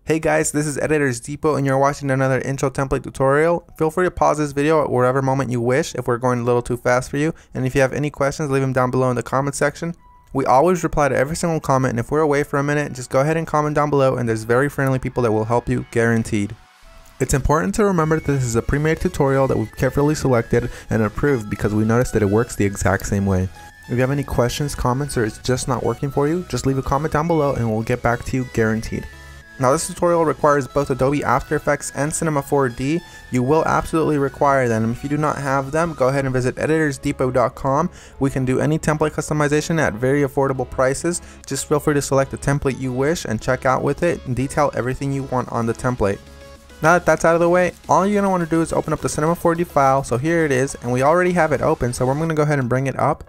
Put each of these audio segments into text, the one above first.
Hey guys, this is Editors Depot and you're watching another intro template tutorial. Feel free to pause this video at whatever moment you wish if we're going a little too fast for you. And if you have any questions, leave them down below in the comment section. We always reply to every single comment, and if we're away for a minute, just go ahead and comment down below and there's very friendly people that will help you, guaranteed. It's important to remember that this is a pre-made tutorial that we've carefully selected and approved because we noticed that it works the exact same way. If you have any questions, comments, or it's just not working for you, just leave a comment down below and we'll get back to you, guaranteed. Now this tutorial requires both Adobe After Effects and Cinema 4D. You will absolutely require them. If you do not have them, go ahead and visit EditorsDepot.com. We can do any template customization at very affordable prices. Just feel free to select the template you wish and check out with it and detail everything you want on the template. Now that that's out of the way, all you're going to want to do is open up the Cinema 4D file. So here it is, and we already have it open, so I'm going to go ahead and bring it up.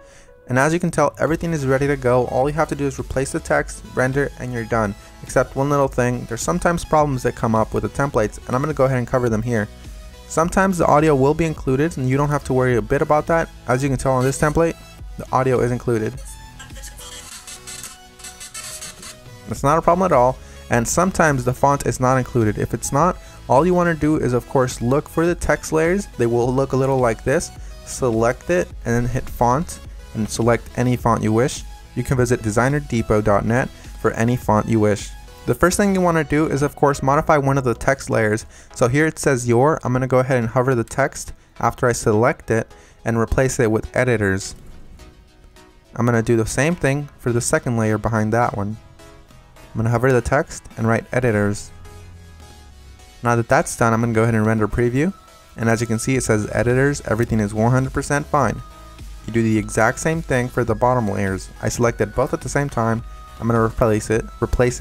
And as you can tell, everything is ready to go. All you have to do is replace the text, render, and you're done. Except one little thing, there's sometimes problems that come up with the templates, and I'm going to go ahead and cover them here. Sometimes the audio will be included, and you don't have to worry a bit about that. As you can tell on this template, the audio is included. It's not a problem at all, and sometimes the font is not included. If it's not, all you want to do is of course look for the text layers. They will look a little like this. Select it, and then hit font, and select any font you wish. You can visit DesignerDepot.net for any font you wish. The first thing you want to do is of course modify one of the text layers. So here it says your. I'm going to go ahead and hover the text after I select it and replace it with editors. I'm going to do the same thing for the second layer behind that one. I'm going to hover the text and write editors. Now that that's done, I'm going to go ahead and render preview. And as you can see, it says editors, everything is 100% fine. You do the exact same thing for the bottom layers. I selected both at the same time. I'm going to replace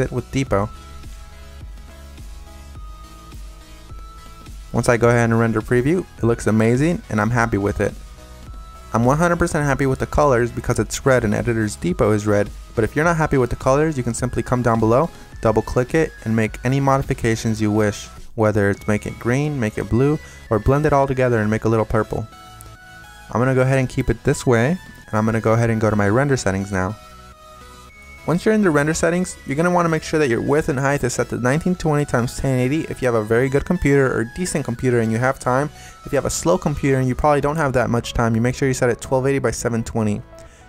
it with Depot. Once I go ahead and render preview, it looks amazing and I'm happy with it. I'm 100% happy with the colors because it's red and Editors Depot is red, but if you're not happy with the colors, you can simply come down below, double click it, and make any modifications you wish, whether it's make it green, make it blue, or blend it all together and make a little purple. I'm going to go ahead and keep it this way, and I'm going to go ahead and go to my render settings now. Once you're in the render settings, you're going to want to make sure that your width and height is set to 1920 x 1080 if you have a very good computer or decent computer and you have time. If you have a slow computer and you probably don't have that much time, you make sure you set it 1280 by 720.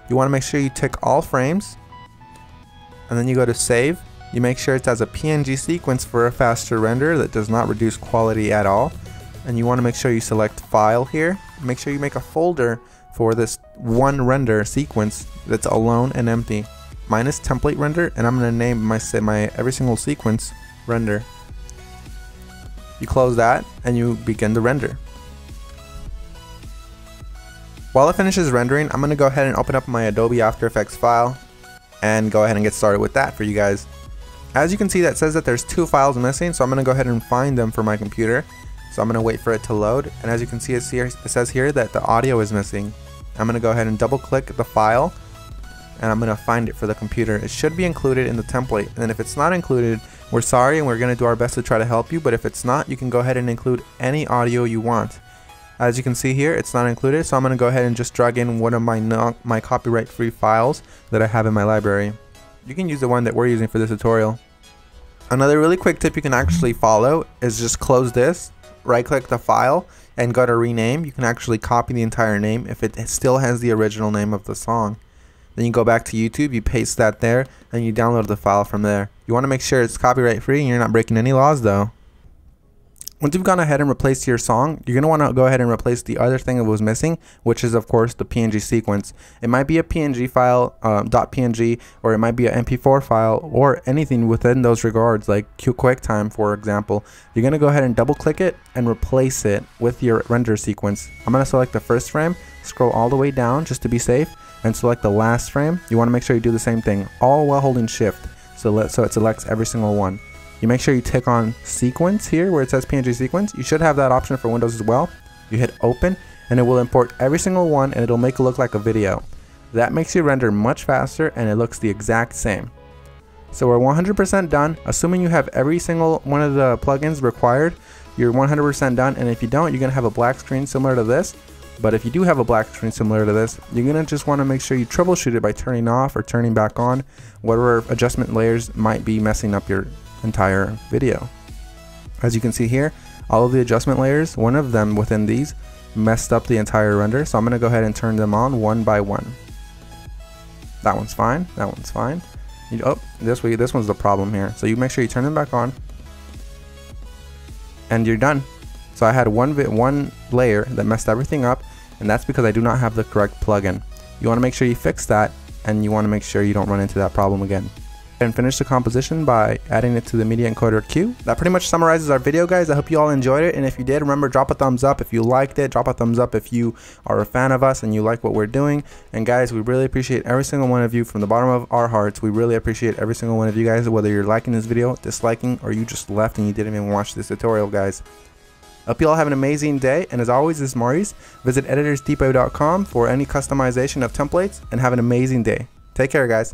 You want to make sure you tick all frames, and then you go to save. You make sure it has a PNG sequence for a faster render that does not reduce quality at all. And you want to make sure you select file here. Make sure you make a folder for this one render sequence that's alone and empty. Mine is template render, and I'm going to name my every single sequence render. You close that and you begin the render. While it finishes rendering, I'm going to go ahead and open up my Adobe After Effects file and go ahead and get started with that for you guys. As you can see, that says that there's two files missing, so I'm going to go ahead and find them for my computer. So I'm going to wait for it to load, and as you can see, it says here that the audio is missing. I'm going to go ahead and double click the file, and I'm going to find it for the computer. It should be included in the template, and if it's not included, we're sorry and we're going to do our best to try to help you, but if it's not, you can go ahead and include any audio you want. As you can see here, it's not included, so I'm going to go ahead and just drag in one of my copyright-free files that I have in my library. You can use the one that we're using for this tutorial. Another really quick tip you can actually follow is just close this, right click the file, and go to rename. You can actually copy the entire name if it still has the original name of the song. Then you go back to YouTube, you paste that there, and you download the file from there. You want to make sure it's copyright free and you're not breaking any laws though. Once you've gone ahead and replaced your song, you're going to want to go ahead and replace the other thing that was missing, which is of course the PNG sequence. It might be a PNG file, .png, or it might be an MP4 file, or anything within those regards, like QuickTime for example. You're going to go ahead and double click it and replace it with your render sequence. I'm going to select the first frame, scroll all the way down just to be safe, and select the last frame. You want to make sure you do the same thing, all while holding shift, so it selects every single one. You make sure you tick on sequence here where it says PNG sequence. You should have that option for Windows as well. You hit open and it will import every single one and it'll make it look like a video. That makes your render much faster and it looks the exact same. So we're 100% done. Assuming you have every single one of the plugins required, you're 100% done, and if you don't, you're going to have a black screen similar to this. But if you do have a black screen similar to this, you're going to just want to make sure you troubleshoot it by turning off or turning back on whatever adjustment layers might be messing up your entire video. As you can see here, all of the adjustment layers, one of them within these messed up the entire render, so I'm going to go ahead and turn them on one by one. That one's fine, that one's fine. Oh, this one's the problem here. So you make sure you turn them back on, and you're done. So I had one layer that messed everything up, and that's because I do not have the correct plugin. You want to make sure you fix that, and you want to make sure you don't run into that problem again. And finish the composition by adding it to the media encoder queue. That pretty much summarizes our video, guys. I hope you all enjoyed it, and if you did, remember, drop a thumbs up if you liked it. Drop a thumbs up if you are a fan of us and you like what we're doing. And guys, we really appreciate every single one of you from the bottom of our hearts. We really appreciate every single one of you guys, whether you're liking this video, disliking, or you just left and you didn't even watch this tutorial, guys. Hope you all have an amazing day, and as always, this is Maurice. Visit EditorsDepot.com for any customization of templates, and have an amazing day. Take care, guys.